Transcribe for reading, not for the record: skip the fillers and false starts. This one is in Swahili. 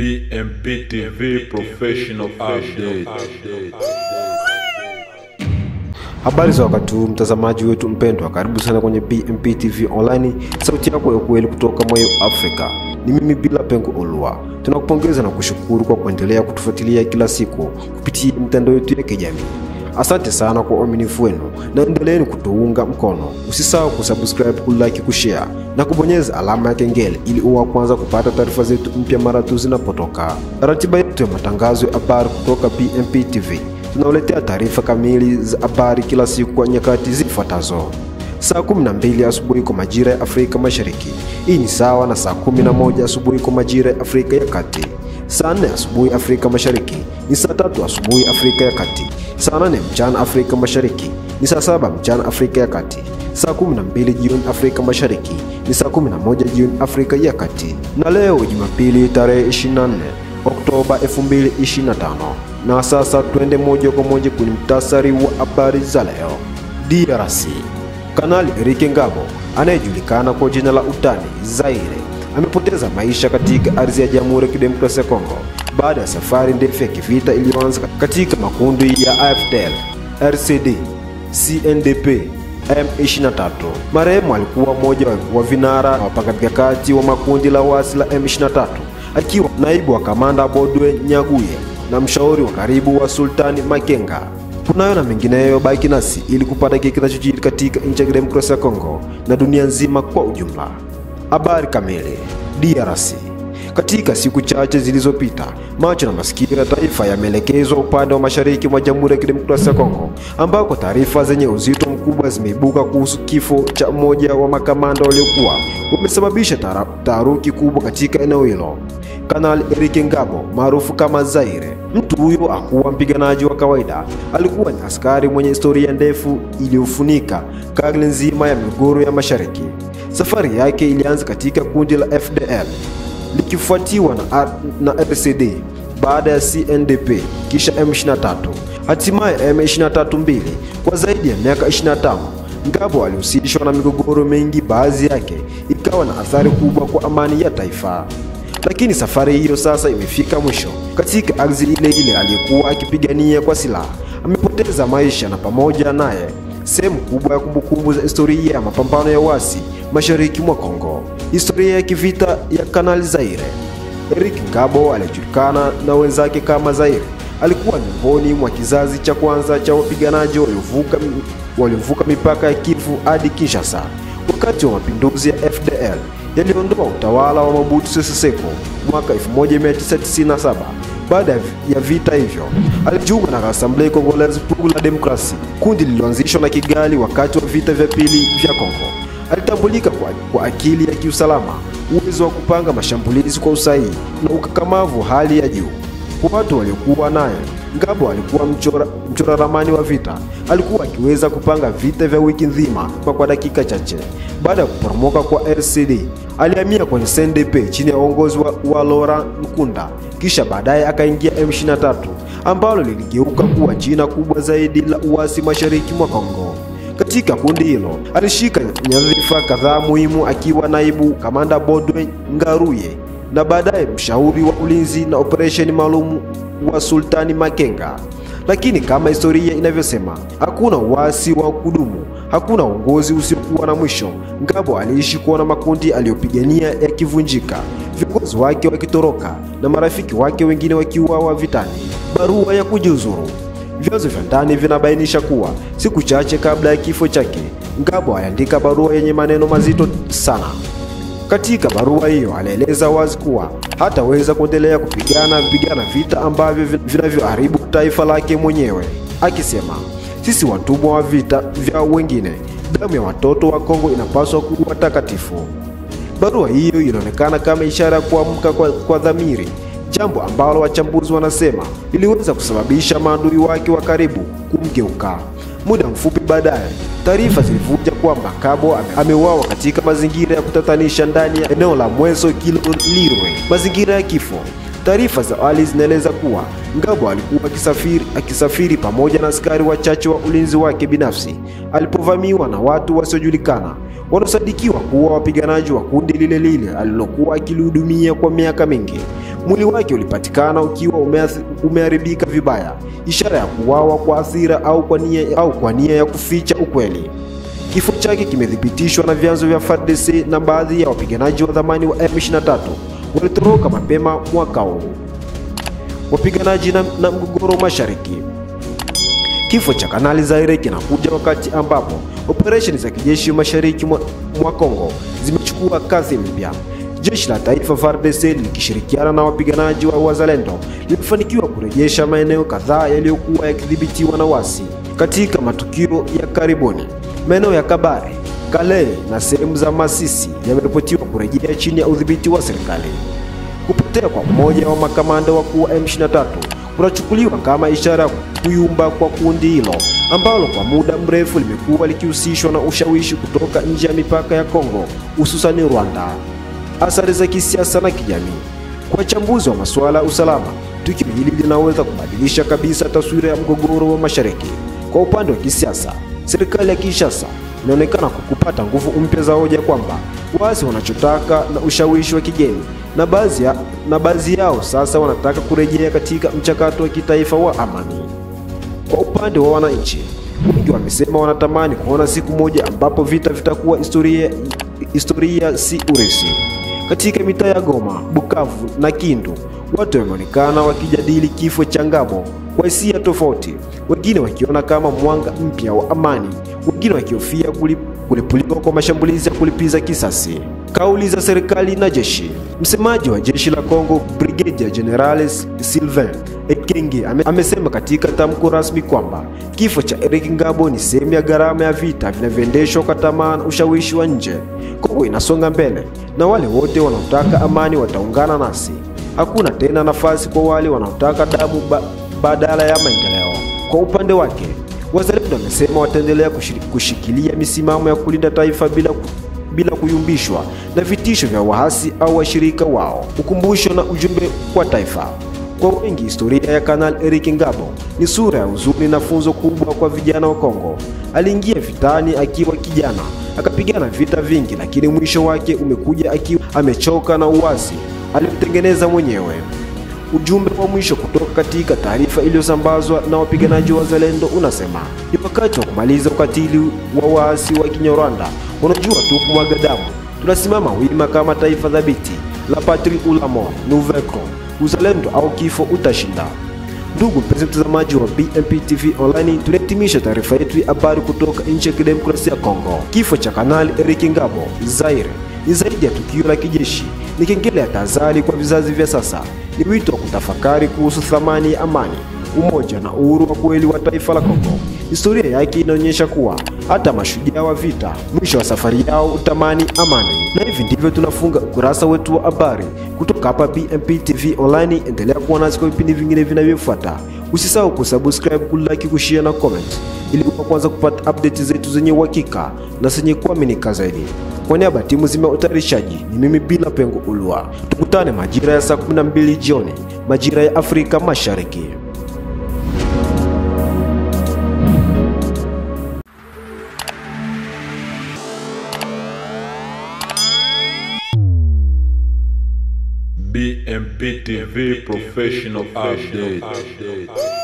BMP TV Professional Update. Habari za wakati huu mtazamaji wetu mpendwa, karibu sana kwenye BMP TV Online, sauti yako ya kweli kutoka moyo Afrika. Ni mimi Bila Pengo Olua. Tunakupongeza na kushukuru kwa kuendelea kutufuatilia kila siku kupitia mitandao yetu ya kijamii. Asante sana kwa uaminifu wenu na endeleeni kutuunga mkono. Usisahau kusubscribe, kulike, kushare na kubonyeza alama ya kengele ili uwe kwanza kupata taarifa zetu mpya mara tu zinapotoka. Ratiba yetu ya matangazo ya habari kutoka BMP TV. Tunauletea taarifa kamili za habari kila siku kwa nyakati zifuatazo: saa 12 asubuhi kwa majira ya Afrika Mashariki. Hii ni sawa na saa 11 asubuhi kwa majira ya Afrika ya Kati. Saa 4 asubuhi Afrika Mashariki ni saa 3 asubuhi Afrika ya Kati. Saa 8 mchana Afrika Mashariki ni saa 7 mchana Afrika ya Kati. Saa 12 jioni Afrika Mashariki ni saa 11 jioni Afrika ya Kati. Na leo Jumapili tarehe 24 Oktoba 2025. Na sasa twende moja kwa moja kwenye mtasari wa habari za leo. DRC. Kanali Eric Ngabo anayejulikana kwa jina la utani Zaire amepoteza maisha katika ardhi ya Jamhuri ya Kidemokrasia ya Kongo baada ya safari ndefu ya kivita iliyoanza katika makundi ya AFDL, RCD, CNDP, M23. Marehemu alikuwa mmoja wa vinara na wapanga mikakati wa makundi la waasi la M23, akiwa naibu wa kamanda Bodwe Nyaguye na mshauri wa karibu wa Sultani Makenga. Kunayo na mengineyo, baki nasi ili kupata kile kinachojiri katika nchi ya Demokrasia ya Kongo na dunia nzima kwa ujumla. Habari kamili. DRC. Katika siku chache zilizopita, macho na masikio ya taifa yameelekezwa upande wa mashariki mwa Jamhuri ya Kidemokrasia ya Kongo, ambako taarifa zenye uzito mkubwa zimeibuka kuhusu kifo cha mmoja wa makamanda waliokuwa wamesababisha taharuki kubwa katika eneo hilo. Kanali Eric Ngabo maarufu kama Zaire. Mtu huyo hakuwa mpiganaji wa kawaida, alikuwa ni askari mwenye historia ndefu iliyofunika karne nzima ya migogoro ya mashariki. Safari yake ilianza katika kundi la FDL, likifuatiwa na RCD, baada ya CNDP, kisha M23, hatimaye M23 kwa zaidi ya miaka 25. Ngabo alihusishwa na migogoro mingi, baadhi yake ikawa na athari kubwa kwa amani ya taifa. Lakini safari hiyo sasa imefika mwisho. Katika ardhi ile ile aliyekuwa akipigania kwa silaha amepoteza maisha, na pamoja naye sehemu kubwa ya kumbukumbu za historia ya mapambano ya wasi mashariki mwa Kongo. Historia ya kivita ya Kanali Zaire. Eric Ngabo alijulikana na wenzake kama Zaire. Alikuwa miongoni mwa kizazi cha kwanza cha wapiganaji waliovuka mipaka ya Kivu hadi Kinshasa wakati wa mapinduzi ya FDL yaliondoa utawala wa Mobutu Sese Seko mwaka 1997. Baada ya vita hivyo, alijiunga na Assemblée Congolaise pour la Démocratie, kundi lililoanzishwa na Kigali wakati wa vita vya pili vya Kongo. Alitambulika kwa akili ya kiusalama, uwezo wa kupanga mashambulizi kwa usahihi na ukakamavu hali ya juu. Kwa watu waliokuwa naye, Ngabo alikuwa mchora ramani wa vita. Alikuwa akiweza kupanga vita vya wiki nzima kwa dakika chache. Baada ya kuporomoka kwa RCD, alihamia kwenye CNDP chini ya uongozi wa Laurent Nkunda, kisha baadaye akaingia M23 ambalo liligeuka kuwa jina kubwa zaidi la uasi mashariki mwa Kongo. Katika kundi hilo alishika nyadhifa kadhaa muhimu, akiwa naibu kamanda Bodwe Ngaruye na baadaye mshauri wa ulinzi na operesheni maalum wa Sultani Makenga. Lakini kama historia inavyosema, hakuna uasi wa kudumu, hakuna uongozi usiokuwa na mwisho. Ngabo aliishi kuona makundi aliyopigania yakivunjika, viongozi wake wakitoroka na marafiki wake wengine wakiuawa vitani. Barua ya kujiuzuru. Vyanzo vya ndani vinabainisha kuwa siku chache kabla ya kifo chake, Ngabo aliandika barua yenye maneno mazito sana. Katika barua hiyo alieleza wazi kuwa hataweza kuendelea kupigana vita ambavyo vinavyoharibu taifa lake mwenyewe, akisema, sisi watumwa wa vita vya wengine. Damu ya watoto wa Kongo inapaswa kuwa takatifu. Barua hiyo inaonekana kama ishara ya kuamka kwa dhamiri, jambo ambalo wachambuzi wanasema iliweza kusababisha maadui wake wa karibu kumgeuka. Muda mfupi baadaye, taarifa zilivuja kwamba Ngabo ameuawa katika mazingira ya kutatanisha ndani ya eneo la Mweso Kilolirwe, mazingira ya kifo. Taarifa za awali zinaeleza kuwa Ngabo alikuwa akisafiri pamoja na askari wachache wa ulinzi wake binafsi alipovamiwa na watu wasiojulikana wanaosadikiwa kuwa wapiganaji wa kundi lile alilokuwa akilihudumia kwa miaka mingi. Mwili wake ulipatikana ukiwa umeharibika vibaya, ishara ya kuuawa kwa hasira au kwa nia ya kuficha ukweli. Kifo chake kimethibitishwa na vyanzo vya FARDC na baadhi ya wapiganaji wa zamani wa M23 walitoroka mapema mwaka huu. Wapiganaji na mgogoro mashariki. Kifo cha Kanali Zaire kinakuja wakati ambapo operesheni za kijeshi mashariki mwa Kongo zimechukua kasi mpya. Jeshi la taifa FARDC likishirikiana na wapiganaji wa Wazalendo limefanikiwa kurejesha maeneo kadhaa yaliyokuwa yakidhibitiwa na wasi. Katika matukio ya karibuni, maeneo ya Kabare, Kale na sehemu za Masisi yameripotiwa kurejea chini ya udhibiti wa serikali. Kupotea kwa mmoja wa makamanda wakuu wa M23 kunachukuliwa kama ishara ya kuyumba kwa kundi hilo ambalo kwa muda mrefu limekuwa likihusishwa na ushawishi kutoka nje ya mipaka ya Kongo, hususan Rwanda. Athari za kisiasa na kijamii. Kwa wachambuzi wa masuala ya usalama, tukio hili linaweza kubadilisha kabisa taswira ya mgogoro wa mashariki. Kwa upande wa kisiasa, serikali ya Kinshasa inaonekana kupata nguvu mpya za hoja kwamba waasi wanachotaka na ushawishi wa kigeni, na baadhi yao sasa wanataka kurejea katika mchakato wa kitaifa wa amani. Kwa upande wa wananchi, wengi wamesema wanatamani kuona siku moja ambapo vita vitakuwa historia si urithi. Katika mitaa ya Goma, Bukavu na Kindu, watu wameonekana wakijadili kifo cha Ngabo kwa hisia tofauti, wengine wakiona kama mwanga mpya wa amani, wengine wakihofia kulipuliwa kwa mashambulizi ya kulipiza kisasi. Kauli za serikali na jeshi. Msemaji wa jeshi la Kongo, Brigadier General Sylvain Ekenge, amesema katika tamko rasmi kwamba kifo cha Eric Ngabo ni sehemu ya gharama ya vita vinavyoendeshwa kwa tamaa na ushawishi wa nje. Kongo inasonga mbele na wale wote wanaotaka amani wataungana nasi. Hakuna tena nafasi kwa wale wanaotaka damu badala ya maendeleo. Kwa upande wake, Wazalendo wamesema wataendelea kushikilia misimamo ya kulinda taifa bila kuyumbishwa na vitisho vya waasi au washirika wao. Ukumbusho na ujumbe kwa taifa. Kwa wengi, historia ya Kanali Eric Ngabo ni sura ya huzuni na funzo kubwa kwa vijana wa Kongo. Aliingia vitani akiwa kijana, akapigana vita vingi, lakini mwisho wake umekuja akiwa amechoka na uasi aliotengeneza mwenyewe. Ujumbe wa mwisho kutoka katika taarifa iliyosambazwa na wapiganaji wa Wazalendo unasema ni wakati wa kumaliza ukatili wa waasi wa Kinyarwanda wanajua tu kumwaga damu. Tunasimama wima kama taifa dhabiti la patrie ou la mort, nous vaincrons. Uzalendo au kifo utashinda. Ndugu mpenzi mtazamaji wa BMP TV Online, tunahitimisha taarifa yetu ya habari kutoka nchi ya kidemokrasia ya Kongo. Kifo cha Kanali Eric Ngabo Zaire ni zaidi ya tukio la kijeshi, ni kengele ya tahadhari kwa vizazi vya sasa. Ni wito wa kutafakari kuhusu thamani ya amani, umoja na uhuru wa kweli wa taifa la Kongo. Historia yake inaonyesha kuwa hata mashujaa wa vita mwisho wa safari yao utamani amani. Na hivi ndivyo tunafunga ukurasa wetu wa habari kutoka hapa BMP TV Online. Endelea kuwa nasi kwa vipindi vingine vinavyofuata. Usisahau kusubscribe, kulike, kushare na comment ili uwe kwanza kupata updates zetu zenye uhakika na zenye kuaminika zaidi. Kwa niaba ya timu zima utayarishaji, ni mimi Bila Pengo Ulua. Tukutane majira ya saa 12 jioni, majira ya Afrika Mashariki. BMP TV Professional Update.